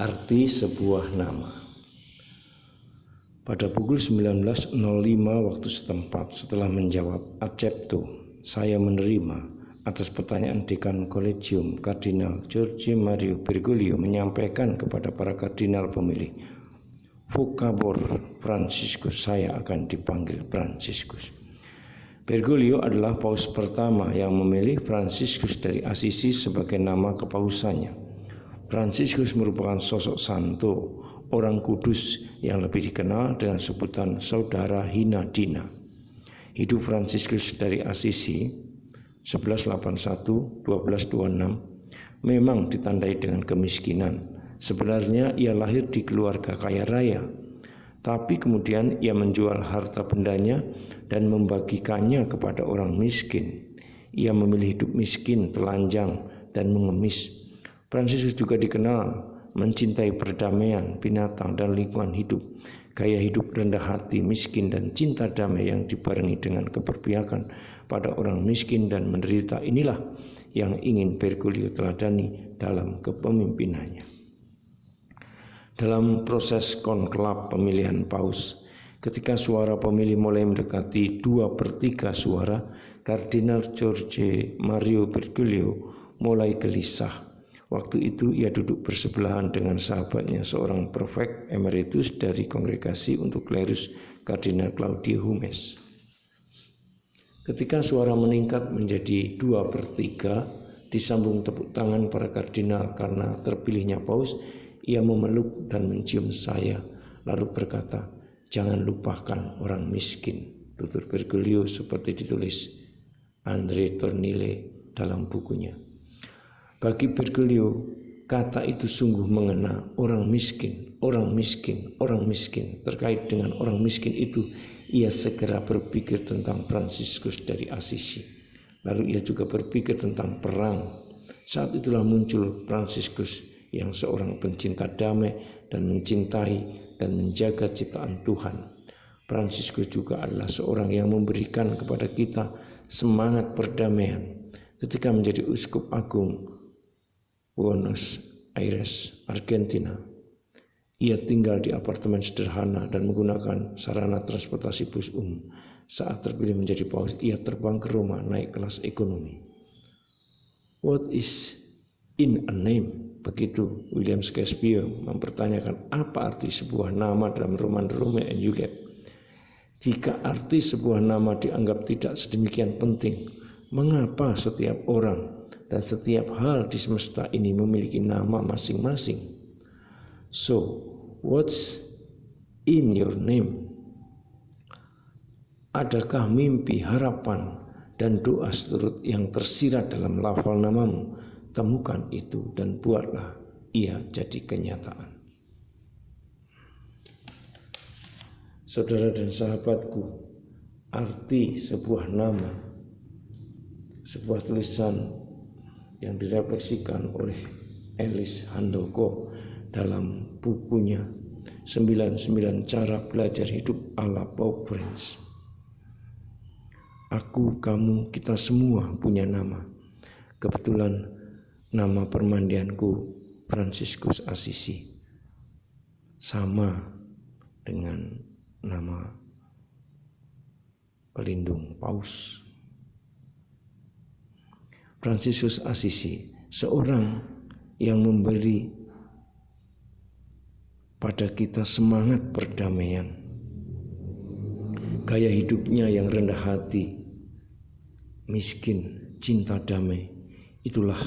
Arti sebuah nama. Pada pukul 19.05 waktu setempat, setelah menjawab "accepto", saya menerima, atas pertanyaan Dekan Collegium, Kardinal Jorge Mario Bergoglio menyampaikan kepada para kardinal pemilih, "Vocabor Franciscus, saya akan dipanggil Franciscus." Bergoglio adalah paus pertama yang memilih Franciscus dari Assisi sebagai nama kepausannya. Franciscus merupakan sosok santo, orang kudus yang lebih dikenal dengan sebutan Saudara Hinadina. Hidup Franciscus dari Assisi 1181-1226 memang ditandai dengan kemiskinan. Sebenarnya ia lahir di keluarga kaya raya, tapi kemudian ia menjual harta bendanya dan membagikannya kepada orang miskin. Ia memilih hidup miskin, telanjang, dan mengemis. Franciscus juga dikenal mencintai perdamaian, binatang, dan lingkungan hidup. Gaya hidup rendah hati, miskin, dan cinta damai yang dibarengi dengan keberpihakan pada orang miskin dan menderita inilah yang ingin Bergoglio teladani dalam kepemimpinannya. Dalam proses konklaf pemilihan paus, ketika suara pemilih mulai mendekati 2/3 suara, Kardinal Jorge Mario Bergoglio mulai gelisah. Waktu itu ia duduk bersebelahan dengan sahabatnya, seorang prefek emeritus dari Kongregasi untuk Klerus, Kardinal Claudio Humes. Ketika suara meningkat menjadi 2/3, disambung tepuk tangan para kardinal karena terpilihnya paus, ia memeluk dan mencium saya, lalu berkata, "Jangan lupakan orang miskin," tutur Bergoglio seperti ditulis Andre Tornille dalam bukunya. Bagi Bergoglio, kata itu sungguh mengena. Orang miskin, orang miskin, orang miskin. Terkait dengan orang miskin itu, ia segera berpikir tentang Franciscus dari Assisi. Lalu ia juga berpikir tentang perang. Saat itulah muncul Franciscus yang seorang pencinta damai dan mencintai dan menjaga ciptaan Tuhan. Franciscus juga adalah seorang yang memberikan kepada kita semangat perdamaian. Ketika menjadi uskup agung Buenos Aires, Argentina, ia tinggal di apartemen sederhana dan menggunakan sarana transportasi bus umum. Saat terpilih menjadi paus, ia terbang ke Roma naik kelas ekonomi. What is in a name? Begitu William Shakespeare mempertanyakan apa arti sebuah nama dalam roman Romeo and Juliet. Jika arti sebuah nama dianggap tidak sedemikian penting, mengapa setiap orang dan setiap hal di semesta ini memiliki nama masing-masing? So, what's in your name? Adakah mimpi, harapan, dan doa seturut yang tersirat dalam lafal namamu? Temukan itu dan buatlah ia jadi kenyataan. Saudara dan sahabatku, arti sebuah nama, sebuah tulisan yang direfleksikan oleh Elis Handoko dalam bukunya 99 Cara Belajar Hidup ala Pope Francis. Aku, kamu, kita semua punya nama. Kebetulan nama permandianku Franciscus Assisi, sama dengan nama pelindung paus. Franciscus Assisi, seorang yang memberi pada kita semangat perdamaian. Gaya hidupnya yang rendah hati, miskin, cinta damai, itulah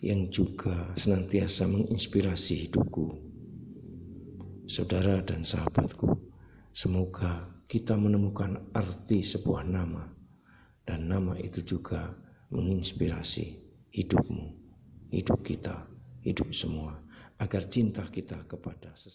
yang juga senantiasa menginspirasi hidupku. Saudara dan sahabatku, semoga kita menemukan arti sebuah nama, dan nama itu juga menginspirasi hidupmu, hidup kita, hidup semua, agar cinta kita kepada sesama